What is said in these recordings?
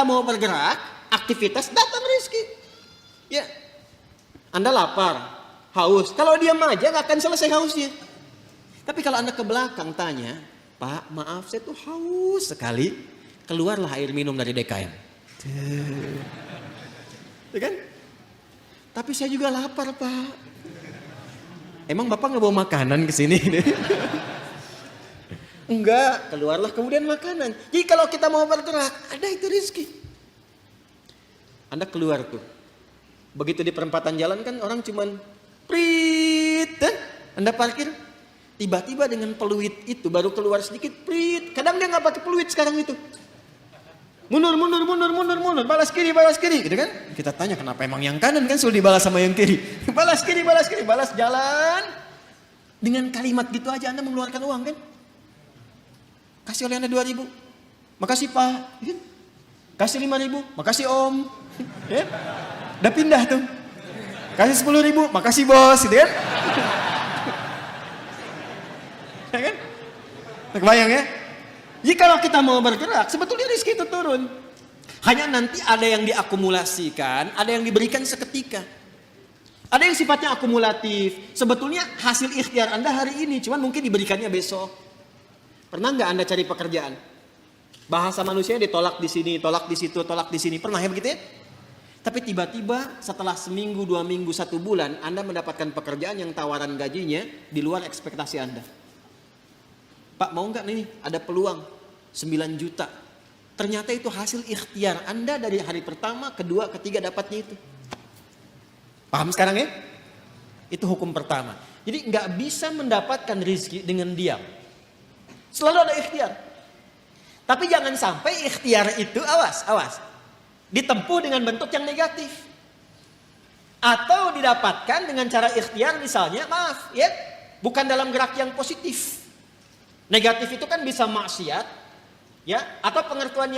kita mau bergerak, aktivitas, datang rezeki. Ya, Anda lapar, haus. Kalau diam aja nggak akan selesai hausnya. Tapi kalau Anda ke belakang tanya, Pak, maaf saya tuh haus sekali. Keluarlah air minum dari DKM. Ya kan? Tapi saya juga lapar, Pak. Emang Bapak nggak bawa makanan ke sini? Enggak, keluarlah kemudian makanan. Jadi kalau kita mau bergerak, ada itu rezeki. Anda keluar tuh. Begitu di perempatan jalan kan orang cuman prit, Anda parkir. Tiba-tiba dengan peluit itu baru keluar sedikit, prit. Kadang dia nggak pakai peluit sekarang itu. Mundur, balas kiri, gitu kan? Kita tanya kenapa emang yang kanan kan sudah dibalas sama yang kiri. Balas kiri, balas jalan. Dengan kalimat gitu aja Anda mengeluarkan uang kan? Kasih oleh Anda 2.000. Makasih Pak. Kasih 5.000. Makasih Om. Ya? Udah pindah tuh. Kasih 10.000. Makasih Bos, gitu kan? Ya kan? Kebayang ya? Jadi kalau kita mau bergerak, sebetulnya rezeki itu turun. Hanya nanti ada yang diakumulasikan, ada yang diberikan seketika. Ada yang sifatnya akumulatif. Sebetulnya hasil ikhtiar Anda hari ini, cuman mungkin diberikannya besok. Pernah nggak Anda cari pekerjaan? Bahasa manusianya ditolak di sini, tolak di situ, tolak di sini. Pernah ya begitu ya? Tapi tiba-tiba setelah seminggu, 2 minggu, 1 bulan, Anda mendapatkan pekerjaan yang tawaran gajinya di luar ekspektasi Anda. Pak mau nggak nih ada peluang 9 juta. Ternyata itu hasil ikhtiar Anda dari hari pertama, kedua, ketiga dapatnya itu. Paham sekarang ya? Itu hukum pertama. Jadi nggak bisa mendapatkan rezeki dengan diam. Selalu ada ikhtiar. Tapi jangan sampai ikhtiar itu awas. Ditempuh dengan bentuk yang negatif. Atau didapatkan dengan cara ikhtiar misalnya maaf ya, bukan dalam gerak yang positif. Negatif itu kan bisa maksiat, ya, atau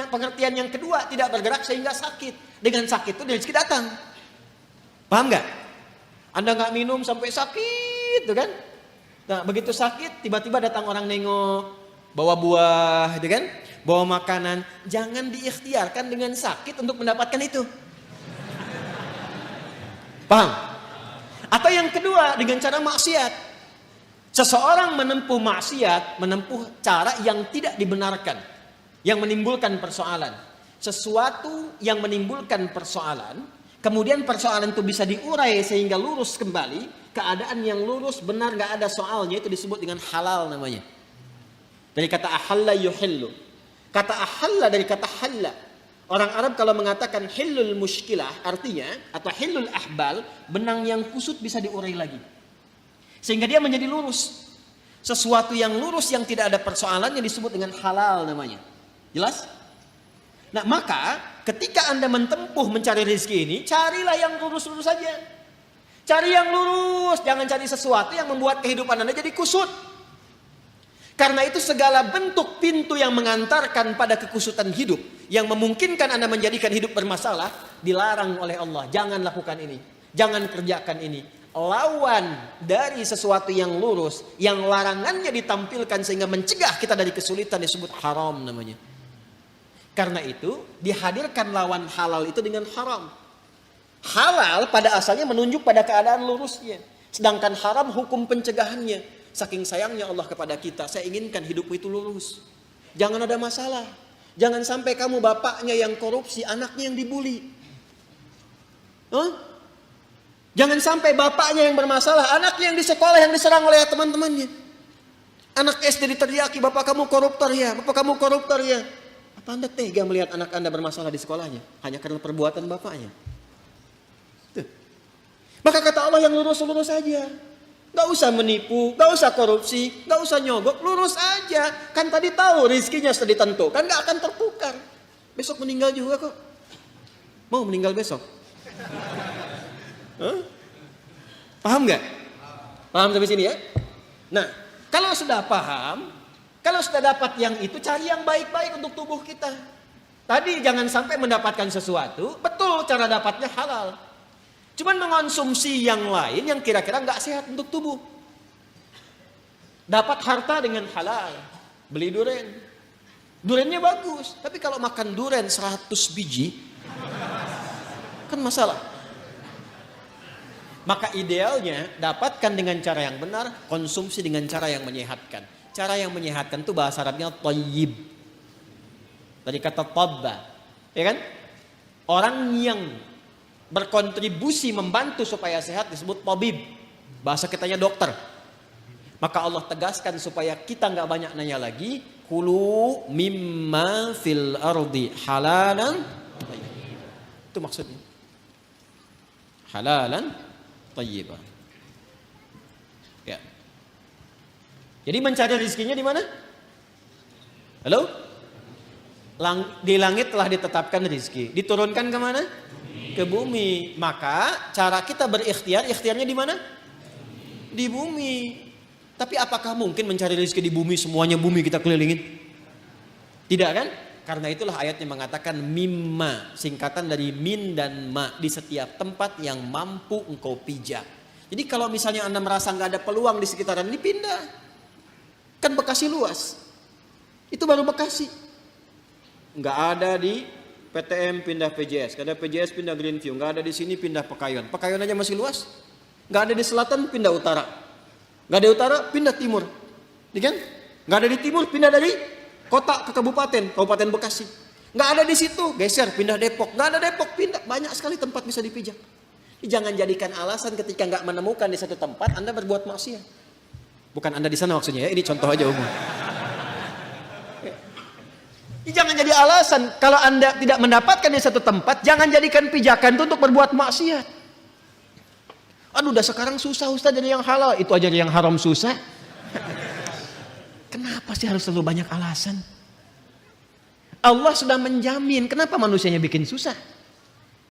pengertian yang kedua tidak bergerak sehingga sakit. Dengan sakit itu rezeki datang. Paham nggak? Anda nggak minum sampai sakit, tuh kan? Nah begitu sakit, tiba-tiba datang orang nengok, bawa buah, gitu kan? Bawa makanan. Jangan diikhtiarkan dengan sakit untuk mendapatkan itu. Paham? Atau yang kedua dengan cara maksiat. Seseorang menempuh maksiat, menempuh cara yang tidak dibenarkan, yang menimbulkan persoalan. Sesuatu yang menimbulkan persoalan, kemudian persoalan itu bisa diurai sehingga lurus kembali, keadaan yang lurus benar gak ada soalnya, itu disebut dengan halal namanya. Dari kata ahalla yuhillu. Kata ahalla dari kata halla. Orang Arab kalau mengatakan hillul mushkilah artinya, atau hillul ahbal, benang yang kusut bisa diurai lagi. Sehingga dia menjadi lurus. Sesuatu yang lurus yang tidak ada persoalannya disebut dengan halal namanya. Jelas? Nah maka ketika Anda menempuh mencari rezeki ini, carilah yang lurus-lurus saja. Cari yang lurus, jangan cari sesuatu yang membuat kehidupan Anda jadi kusut. Karena itu segala bentuk pintu yang mengantarkan pada kekusutan hidup, yang memungkinkan Anda menjadikan hidup bermasalah, dilarang oleh Allah. Jangan lakukan ini, jangan kerjakan ini. Lawan dari sesuatu yang lurus, yang larangannya ditampilkan sehingga mencegah kita dari kesulitan disebut haram namanya. Karena itu dihadirkan lawan halal itu dengan haram. Halal pada asalnya menunjuk pada keadaan lurusnya. Sedangkan haram hukum pencegahannya. Saking sayangnya Allah kepada kita, saya inginkan hidupmu itu lurus. Jangan ada masalah. Jangan sampai kamu bapaknya yang korupsi, anaknya yang dibully. Jangan sampai bapaknya yang bermasalah, anaknya yang di sekolah yang diserang oleh teman-temannya. Anak SD diteriaki, bapak kamu koruptor ya, bapak kamu koruptor ya. Apa Anda tega melihat anak Anda bermasalah di sekolahnya? Hanya karena perbuatan bapaknya. Tuh. Maka kata Allah yang lurus-lurus saja. Gak usah menipu, gak usah korupsi, gak usah nyogok, lurus aja. Kan tadi tahu rezekinya sudah ditentukan, gak akan tertukar. Besok meninggal juga kok. Mau meninggal besok? Paham nggak? Paham sampai sini ya? Nah, kalau sudah paham, kalau sudah dapat yang itu, cari yang baik-baik untuk tubuh kita. Tadi jangan sampai mendapatkan sesuatu, betul cara dapatnya halal. Cuman mengonsumsi yang lain yang kira-kira nggak sehat untuk tubuh. Dapat harta dengan halal, beli durian, Durennya bagus, tapi kalau makan duren 100 biji, kan masalah. Maka idealnya dapatkan dengan cara yang benar, konsumsi dengan cara yang menyehatkan. Cara yang menyehatkan itu bahasa Arabnya thayyib. Dari kata tabba, ya kan? Orang yang berkontribusi membantu supaya sehat disebut tabib. Bahasa kitanya dokter. Maka Allah tegaskan supaya kita nggak banyak nanya lagi. Kulu mimma fil ardi halalan. Itu maksudnya. Halalan thayyibah. Ya. Jadi mencari rezekinya di mana? Halo? Di langit telah ditetapkan rezeki. Diturunkan ke mana? Ke bumi. Maka cara kita berikhtiar, ikhtiarnya di mana? Di bumi. Tapi apakah mungkin mencari rezeki di bumi, semuanya bumi kita kelilingin? Tidak kan? Karena itulah ayatnya mengatakan mimma, singkatan dari min dan ma, di setiap tempat yang mampu engkau pijak. Jadi kalau misalnya Anda merasa nggak ada peluang di sekitaran ini, pindah. Kan Bekasi luas. Itu baru Bekasi. Nggak ada di PTM pindah PJS, nggak ada PJS pindah Greenview, nggak ada di sini pindah Pekayon. Pekayon aja masih luas. Nggak ada di selatan pindah utara. Nggak ada di utara pindah timur. Iya kan? Nggak ada di timur pindah dari kota ke kabupaten, Kabupaten Bekasi. Nggak ada di situ, geser pindah Depok. Nggak ada Depok, pindah. Banyak sekali tempat bisa dipijak. Jangan jadikan alasan ketika nggak menemukan di satu tempat Anda berbuat maksiat. Bukan Anda di sana maksudnya ya, ini contoh aja umum. Jangan jadi alasan kalau Anda tidak mendapatkan di satu tempat, jangan jadikan pijakan itu untuk berbuat maksiat. Aduh, udah sekarang susah Ustaz jadi yang halal, itu aja yang haram susah. Kenapa sih harus selalu banyak alasan? Allah sudah menjamin, kenapa manusianya bikin susah?